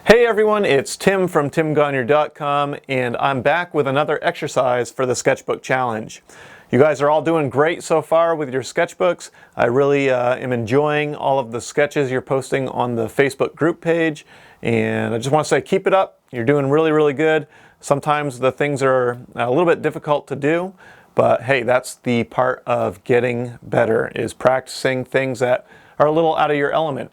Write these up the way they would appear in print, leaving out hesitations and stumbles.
Hey everyone, it's Tim from timgagnon.com, and I'm back with another exercise for the sketchbook challenge. You guys are all doing great so far with your sketchbooks. I really am enjoying all of the sketches you're posting on the Facebook group page, and I just want to say keep it up. You're doing really, really good. Sometimes the things are a little bit difficult to do, but hey, that's the part of getting better, is practicing things that are a little out of your element.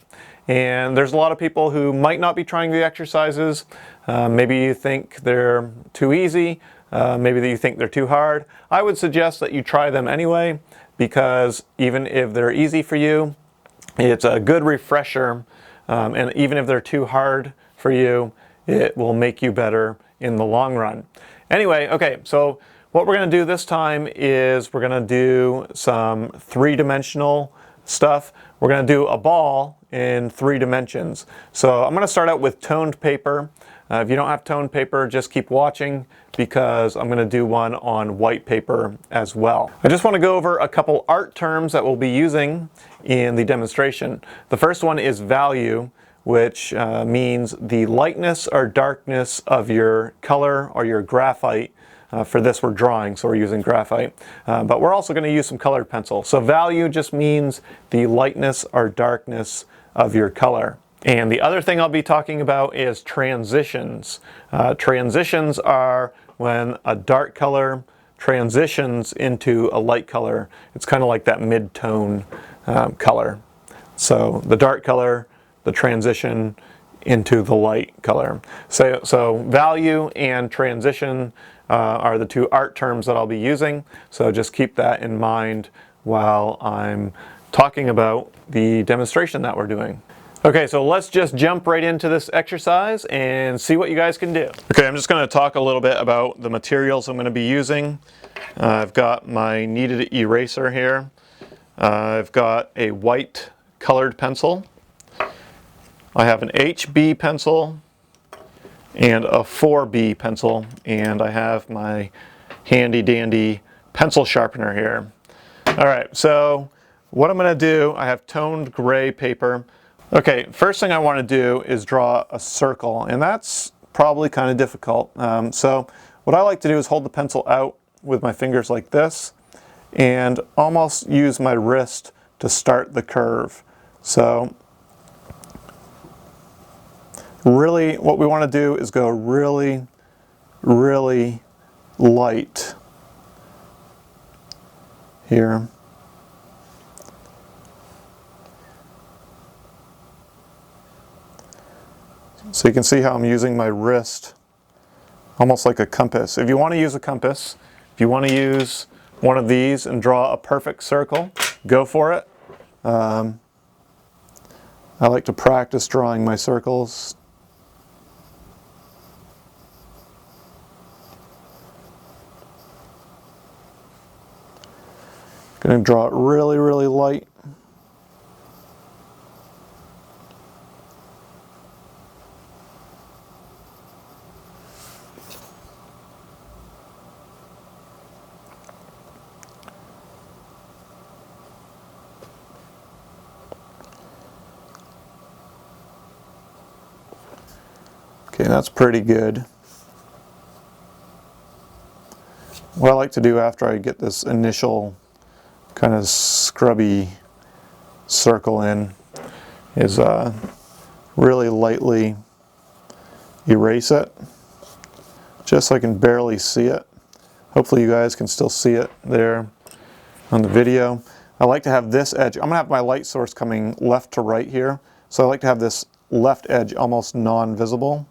And there's a lot of people who might not be trying the exercises. Maybe you think they're too easy. Maybe you think they're too hard. I would suggest that you try them anyway, because even if they're easy for you, it's a good refresher. And even if they're too hard for you, it will make you better in the long run. Anyway, okay, so what we're going to do this time is we're going to do some three-dimensional stuff. We're going to do a ball in 3 dimensions. So I'm going to start out with toned paper. If you don't have toned paper, just keep watching, because I'm going to do one on white paper as well. I just want to go over a couple art terms that we'll be using in the demonstration. The first one is value, which means the lightness or darkness of your color or your graphite. For this we're drawing, so we're using graphite. But we're also going to use some colored pencil. So value just means the lightness or darkness of your color. And the other thing I'll be talking about is transitions. Transitions are when a dark color transitions into a light color. It's kind of like that mid-tone color. So the dark color, the transition into the light color. So value and transition are the 2 art terms that I'll be using. So just keep that in mind while I'm talking about the demonstration that we're doing. Okay, so let's just jump right into this exercise and see what you guys can do. Okay, I'm just going to talk a little bit about the materials I'm going to be using. I've got my kneaded eraser here. I've got a white colored pencil. I have an HB pencil and a 4B pencil, and I have my handy dandy pencil sharpener here. All right, so what I'm going to do, I have toned gray paper. Okay, first thing I want to do is draw a circle, and that's probably kind of difficult. So what I like to do is hold the pencil out with my fingers like this and almost use my wrist to start the curve. So really what we want to do is go really, really light here. So you can see how I'm using my wrist almost like a compass. If you want to use a compass, if you want to use one of these and draw a perfect circle, go for it. I like to practice drawing my circles. Going to draw it really, really light. Okay, that's pretty good. What I like to do after I get this initial kind of scrubby circle in is really lightly erase it, just so I can barely see it. Hopefully you guys can still see it there on the video. I like to have this edge, I'm going to have my light source coming left to right here, so I like to have this left edge almost non-visible.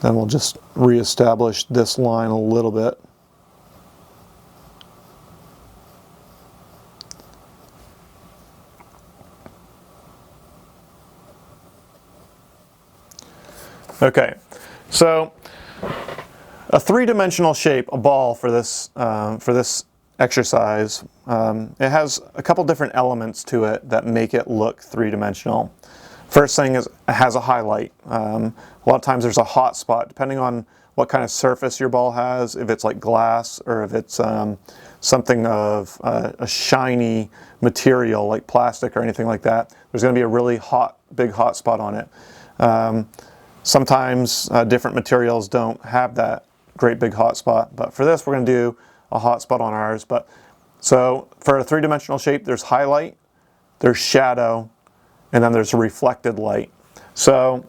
Then we'll just reestablish this line a little bit. Okay, so a three-dimensional shape, a ball for this exercise, it has a couple different elements to it that make it look three-dimensional. First thing is it has a highlight. A lot of times there's a hot spot, depending on what kind of surface your ball has, if it's like glass or if it's something of a shiny material like plastic or anything like that. There's going to be a really big hot spot on it. Sometimes different materials don't have that great big hot spot, but for this we're going to do a hot spot on ours. So for a three-dimensional shape, there's highlight, there's shadow, and then there's a reflected light. So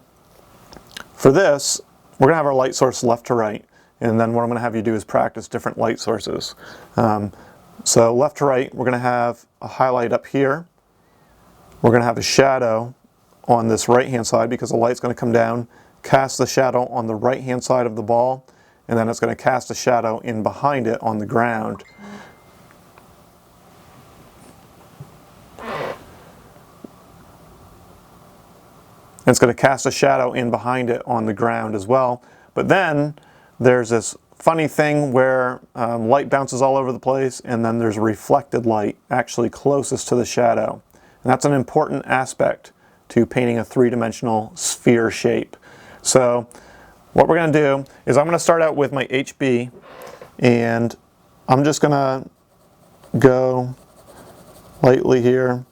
for this, we're going to have our light source left to right, and then what I'm going to have you do is practice different light sources. So left to right, we're going to have a highlight up here. We're going to have a shadow on this right-hand side because the light's going to come down, cast the shadow on the right-hand side of the ball, and then it's going to cast a shadow in behind it on the ground. It's going to cast a shadow in behind it on the ground as well. But then there's this funny thing where light bounces all over the place, and then there's reflected light actually closest to the shadow. And that's an important aspect to painting a three-dimensional sphere shape. So what we're going to do is I'm going to start out with my HB, and I'm just going to go lightly here,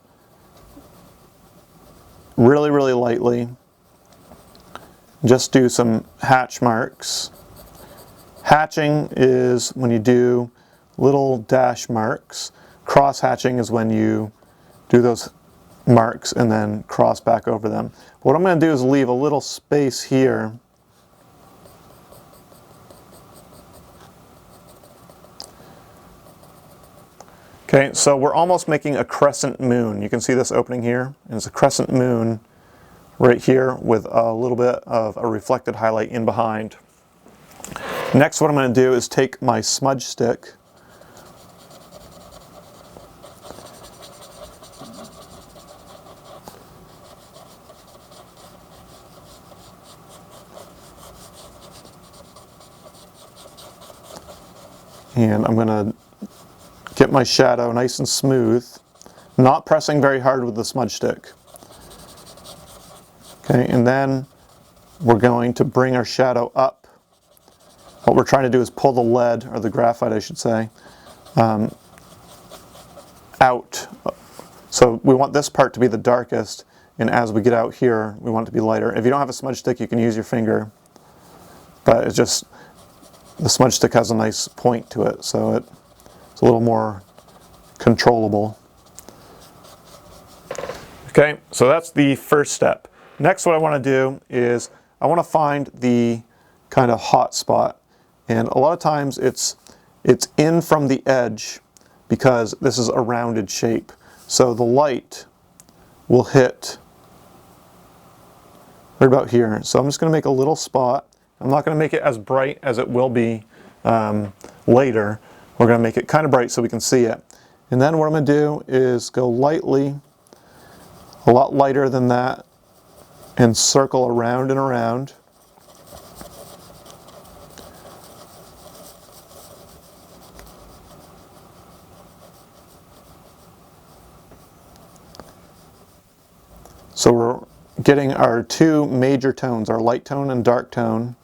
really, really lightly. Just do some hatch marks. Hatching is when you do little dash marks. Cross hatching is when you do those marks and then cross back over them. What I'm going to do is leave a little space here. Okay, so we're almost making a crescent moon. You can see this opening here, and it's a crescent moon right here with a little bit of a reflected highlight in behind. Next, what I'm going to do is take my smudge stick and I'm going to get my shadow nice and smooth, not pressing very hard with the smudge stick. Okay, and then we're going to bring our shadow up. What we're trying to do is pull the lead, or the graphite I should say, out. So we want this part to be the darkest, and as we get out here, we want it to be lighter. If you don't have a smudge stick, you can use your finger, but it's just, the smudge stick has a nice point to it, so it's a little more controllable. Okay, so that's the first step. Next, what I want to do is I want to find the kind of hot spot, and a lot of times it's in from the edge because this is a rounded shape. So the light will hit right about here. So I'm just going to make a little spot. I'm not going to make it as bright as it will be later. We're going to make it kind of bright so we can see it. And then what I'm going to do is go lightly, a lot lighter than that, and circle around and around. So we're getting our two major tones, our light tone and dark tone.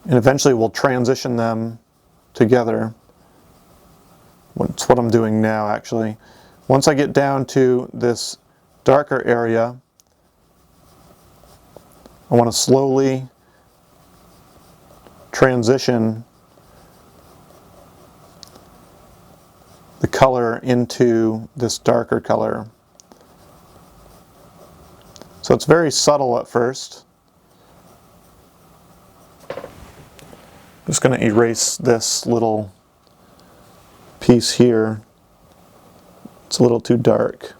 And eventually we'll transition them together. That's what I'm doing now, actually. Once I get down to this darker area, I want to slowly transition the color into this darker color. So it's very subtle at first. I'm just going to erase this little piece here. It's a little too dark.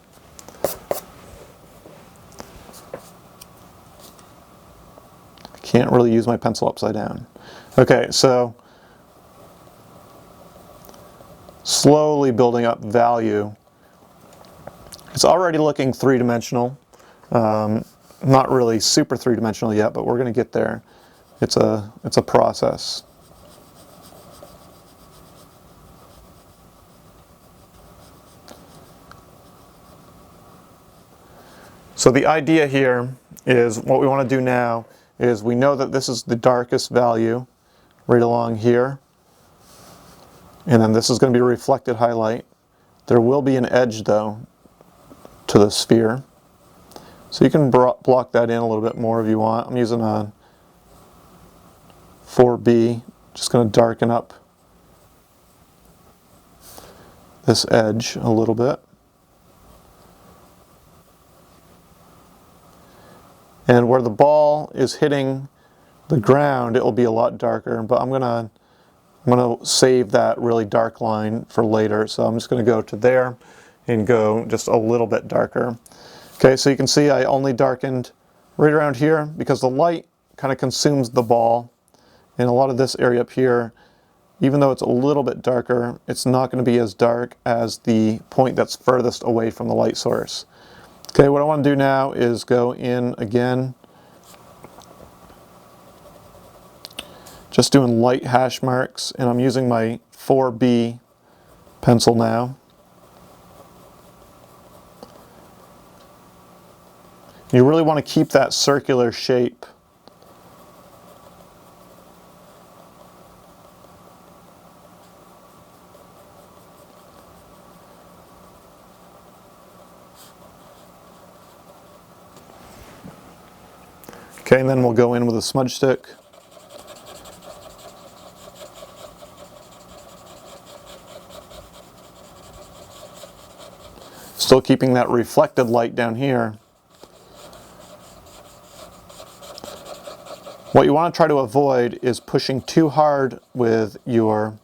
I can't really use my pencil upside down. Okay, so slowly building up value. It's already looking three-dimensional. Not really super three-dimensional yet, but we're going to get there. It's a process. So the idea here is what we want to do now is we know that this is the darkest value right along here, and then this is going to be a reflected highlight. There will be an edge though to the sphere, so you can block that in a little bit more if you want. I'm using a 4B, just going to darken up this edge a little bit. And where the ball is hitting the ground, it will be a lot darker, but I'm gonna save that really dark line for later. So I'm just gonna go to there and go just a little bit darker. Okay, so you can see I only darkened right around here because the light kind of consumes the ball. And a lot of this area up here, even though it's a little bit darker, it's not going to be as dark as the point that's furthest away from the light source. Okay, what I want to do now is go in again, just doing light hash marks, and I'm using my 4B pencil now. You really want to keep that circular shape. Okay, and then we'll go in with a smudge stick. Still keeping that reflected light down here. What you want to try to avoid is pushing too hard with your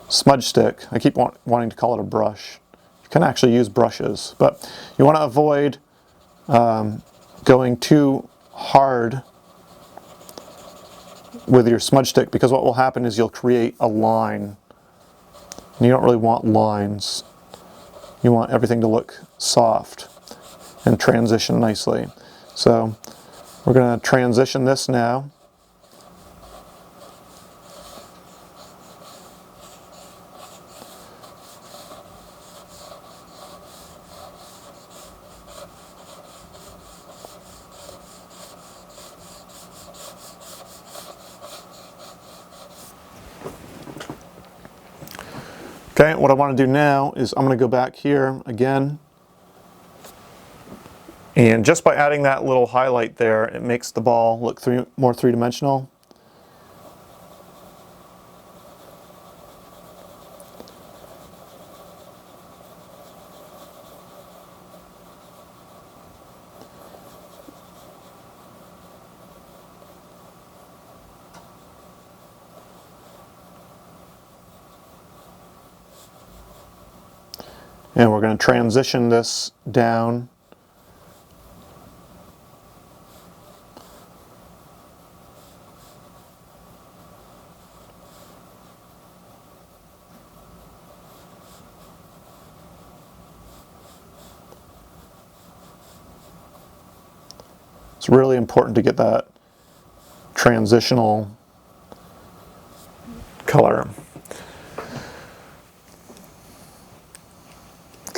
smudge stick. I keep wanting to call it a brush. You can actually use brushes, but you want to avoid going too hard with your smudge stick, because what will happen is you'll create a line. And you don't really want lines. You want everything to look soft and transition nicely. So we're going to transition this now. Okay, what I want to do now is I'm going to go back here again, and just by adding that little highlight there, it makes the ball look more three-dimensional. And we're going to transition this down. It's really important to get that transitional color.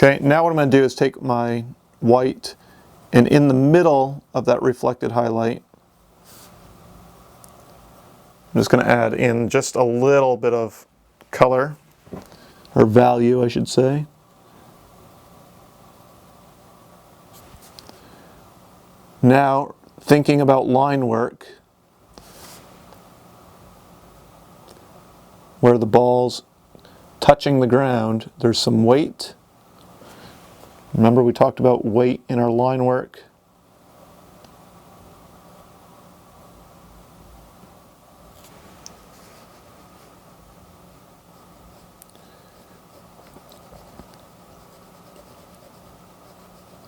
Okay, now what I'm going to do is take my white, and in the middle of that reflected highlight, I'm just going to add in just a little bit of color, or value I should say. Now, thinking about line work, where the ball's touching the ground, there's some weight. Remember, we talked about weight in our line work.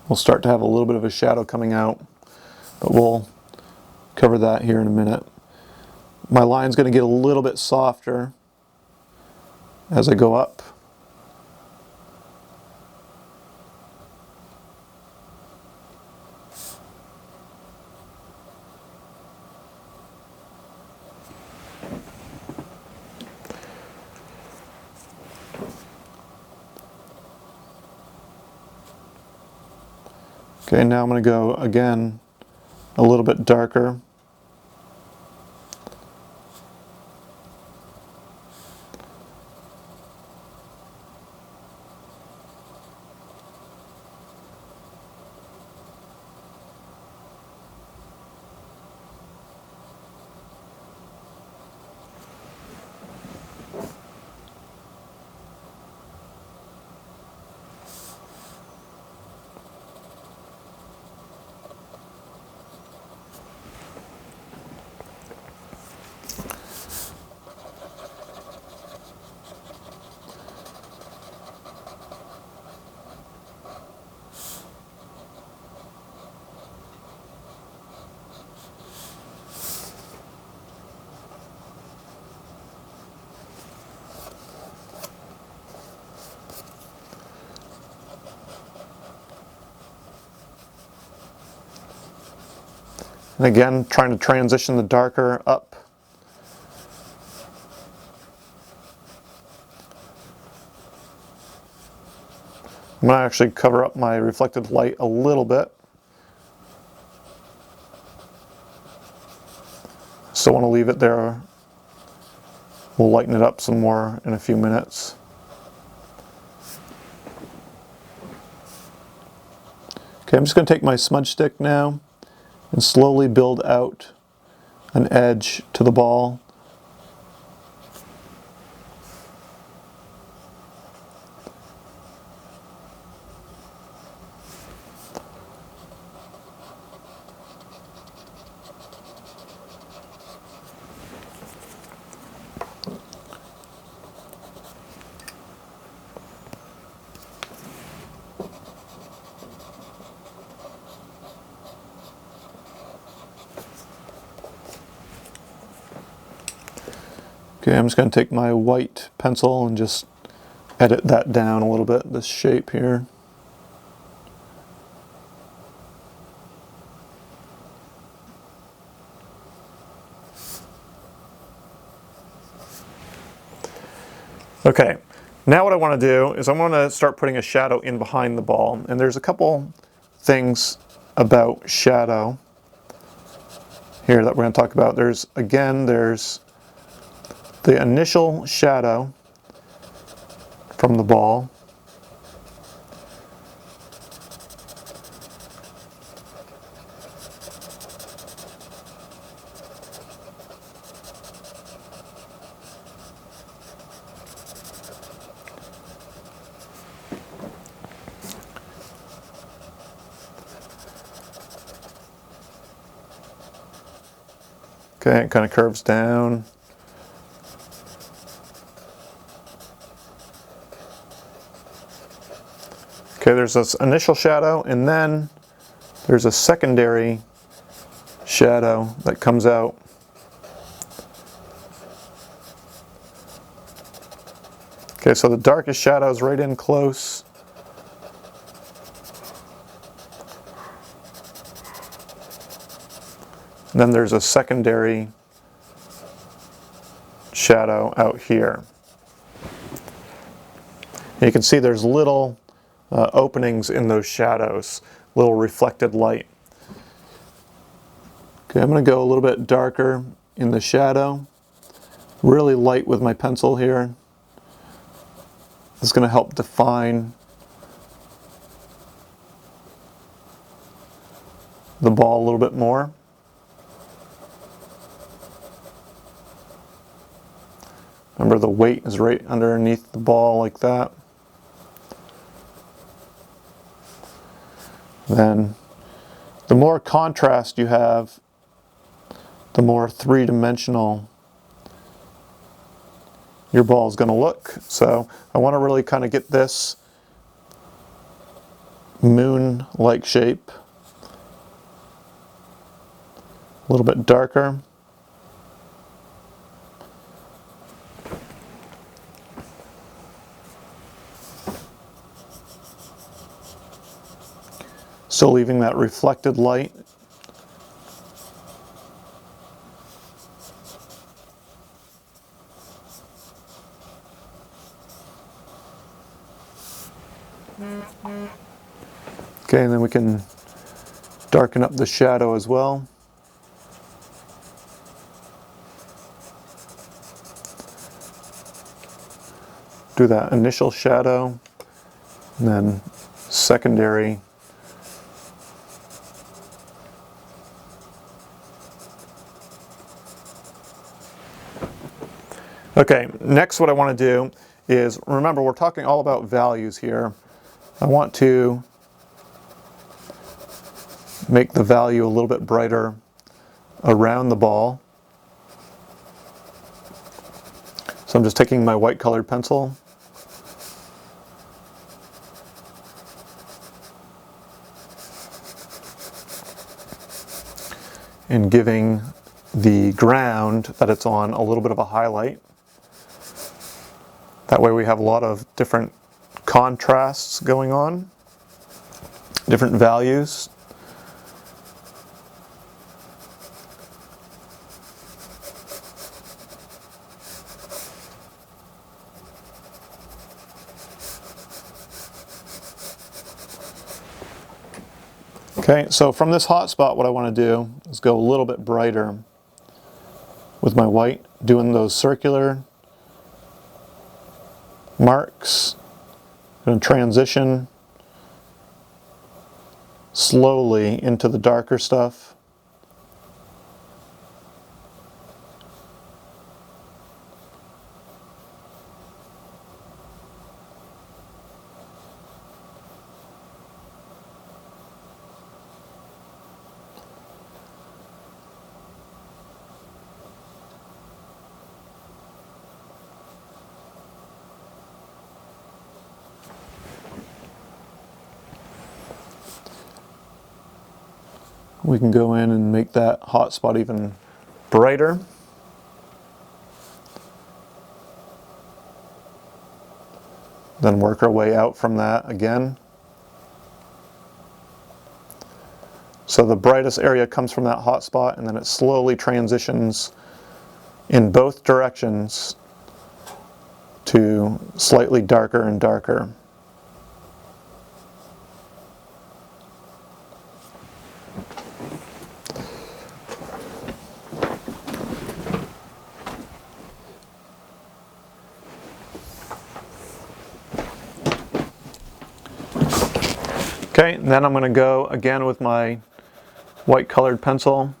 We'll start to have a little bit of a shadow coming out, but we'll cover that here in a minute. My line's going to get a little bit softer as I go up. Okay, now I'm going to go again a little bit darker. And again, trying to transition the darker up. I'm going to actually cover up my reflected light a little bit. Still want to leave it there. We'll lighten it up some more in a few minutes. Okay, I'm just going to take my smudge stick now and slowly build out an edge to the ball. Okay, I'm just going to take my white pencil and just edit that down a little bit, this shape here. Okay, now what I want to do is I want to start putting a shadow in behind the ball, and there's a couple things about shadow here that we're going to talk about. There's the initial shadow from the ball. Okay, it kind of curves down. Okay, there's this initial shadow, and then there's a secondary shadow that comes out. Okay, so the darkest shadow is right in close. And then there's a secondary shadow out here. And you can see there's little openings in those shadows, little reflected light. Okay, I'm going to go a little bit darker in the shadow, really light with my pencil here. This is going to help define the ball a little bit more. Remember, the weight is right underneath the ball like that. Then the more contrast you have, the more three-dimensional your ball is going to look. So I want to really kind of get this moon-like shape, a little bit darker. Still leaving that reflected light. Okay, and then we can Darken up the shadow as well. Do that initial shadow, and then secondary. Okay, next what I want to do is, remember we're talking all about values here. I want to make the value a little bit brighter around the ball. So I'm just taking my white colored pencil and giving the ground that it's on a little bit of a highlight. That way we have a lot of different contrasts going on, different values. Okay, so from this hot spot, what I want to do is go a little bit brighter with my white, doing those circular marks. I'm going to transition slowly into the darker stuff. We can go in and make that hot spot even brighter. Then work our way out from that again. So the brightest area comes from that hot spot, and then it slowly transitions in both directions to slightly darker and darker. Okay, and then I'm going to go again with my white colored pencil.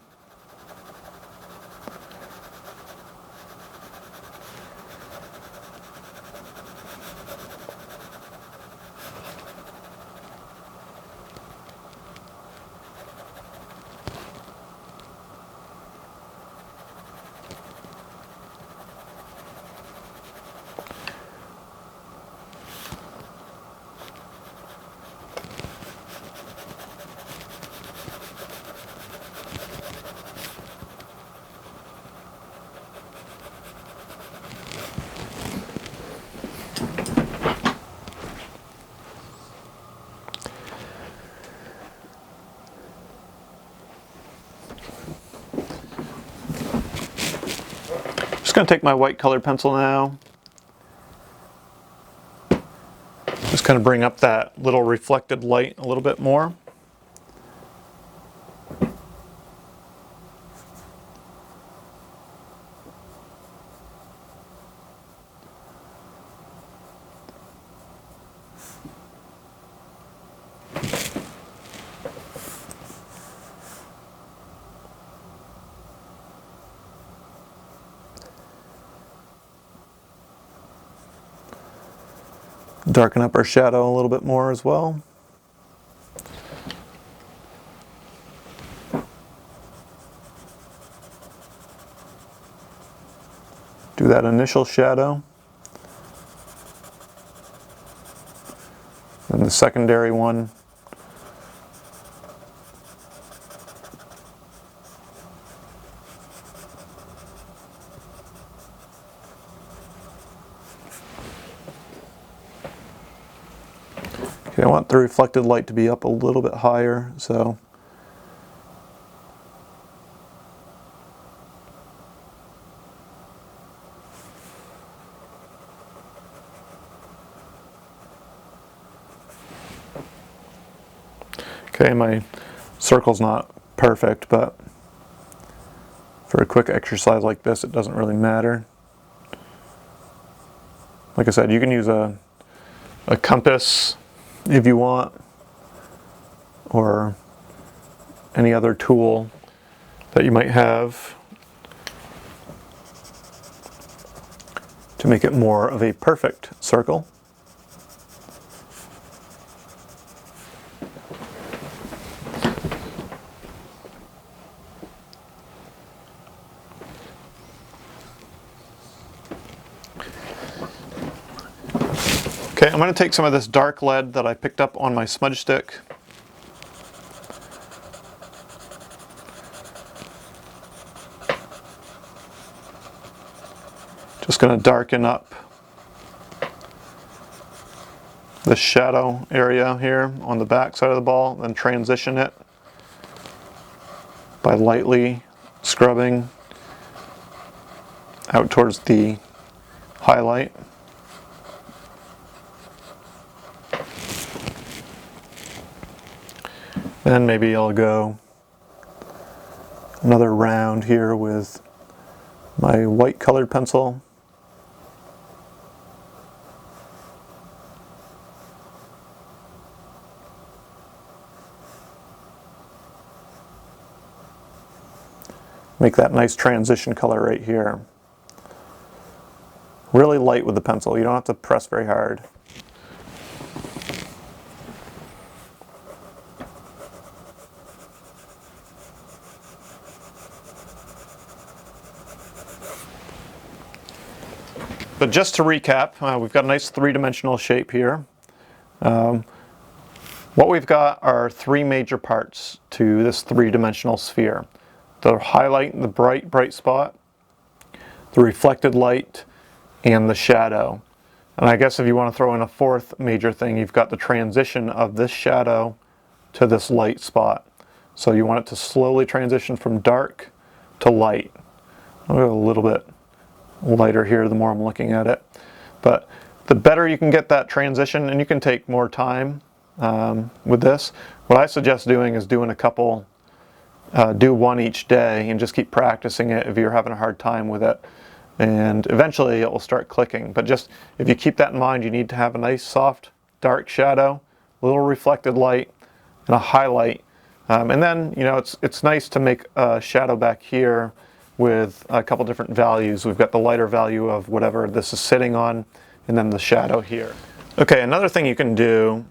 Just going to take my white colored pencil now. Just kind of bring up that little reflected light a little bit more. Darken up our shadow a little bit more as well. Do that initial shadow. And the secondary one. Okay, I want the reflected light to be up a little bit higher, so okay, my circle's not perfect, but for a quick exercise like this, it doesn't really matter. Like I said, you can use a compass if you want, or any other tool that you might have to make it more of a perfect circle. Okay, I'm going to take some of this dark lead that I picked up on my smudge stick. Just going to darken up the shadow area here on the back side of the ball, then transition it by lightly scrubbing out towards the highlight. Then maybe I'll go another round here with my white colored pencil. Make that nice transition color right here. Really light with the pencil, you don't have to press very hard. But just to recap, we've got a nice three-dimensional shape here. What we've got are three major parts to this three-dimensional sphere. The highlight, the bright spot, the reflected light, and the shadow. And I guess if you want to throw in a fourth major thing, you've got the transition of this shadow to this light spot. So you want it to slowly transition from dark to light. I'll go a little bit lighter here the more I'm looking at it. But the better you can get that transition, and you can take more time with this, what I suggest doing is doing a couple, do one each day and just keep practicing it if you're having a hard time with it. And eventually it will start clicking. But just if you keep that in mind, you need to have a nice soft dark shadow, a little reflected light, and a highlight. And then, you know, it's nice to make a shadow back here with a couple different values. We've got the lighter value of whatever this is sitting on, and then the shadow here. Okay, another thing you can do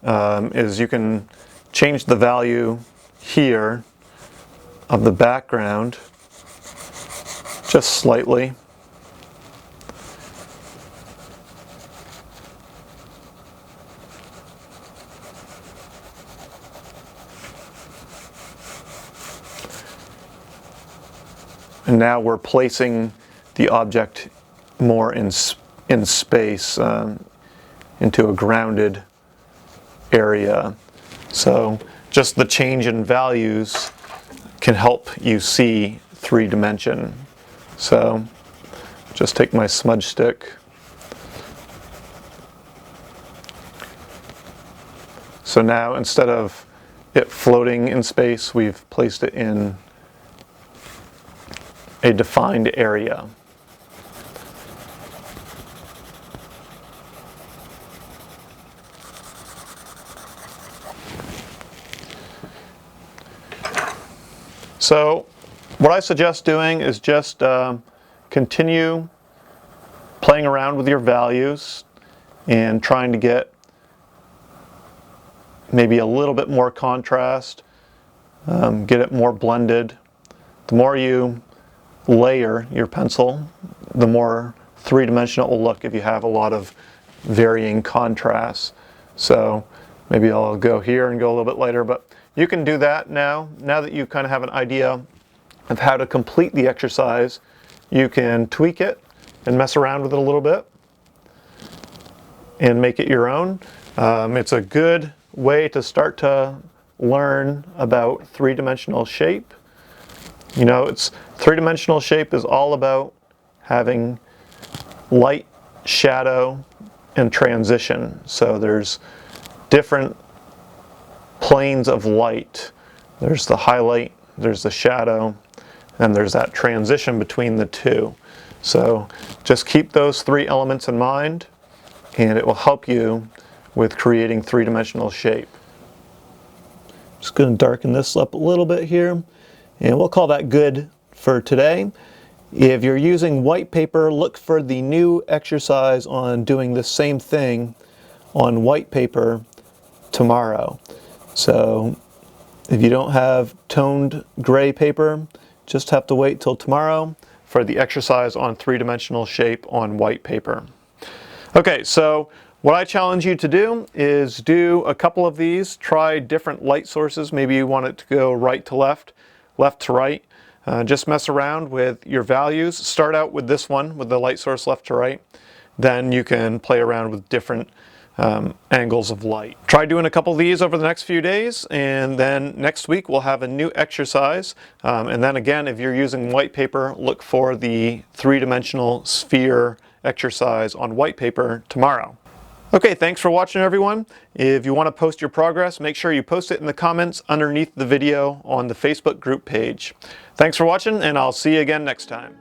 is you can change the value here of the background just slightly. And now we're placing the object more in space, into a grounded area. So just the change in values can help you see 3D. So just take my smudge stick. So now instead of it floating in space, we've placed it in a defined area. So what I suggest doing is just continue playing around with your values and trying to get maybe a little bit more contrast, get it more blended. The more you layer your pencil, the more three-dimensional it will look if you have a lot of varying contrasts. So maybe I'll go here and go a little bit lighter, but you can do that now that you kind of have an idea of how to complete the exercise. You can tweak it and mess around with it a little bit and make it your own. It's a good way to start to learn about three-dimensional shape. You know, three-dimensional shape is all about having light, shadow, and transition. So there's different planes of light There's the highlight, there's the shadow, and there's that transition between the two. So just keep those three elements in mind, and it will help you with creating three-dimensional shape. Just going to darken this up a little bit here, and we'll call that good for today. If you're using white paper, look for the new exercise on doing the same thing on white paper tomorrow. So if you don't have toned gray paper, just have to wait till tomorrow for the exercise on three-dimensional shape on white paper. Okay, so what I challenge you to do is do a couple of these, try different light sources. Maybe you want it to go right to left, left to right. Just mess around with your values. Start out with this one, with the light source left to right. Then you can play around with different angles of light. Try doing a couple of these over the next few days, and then next week we'll have a new exercise. And then again, if you're using white paper, look for the three-dimensional sphere exercise on white paper tomorrow. Okay, thanks for watching, everyone. If you want to post your progress, make sure you post it in the comments underneath the video on the Facebook group page. Thanks for watching, and I'll see you again next time.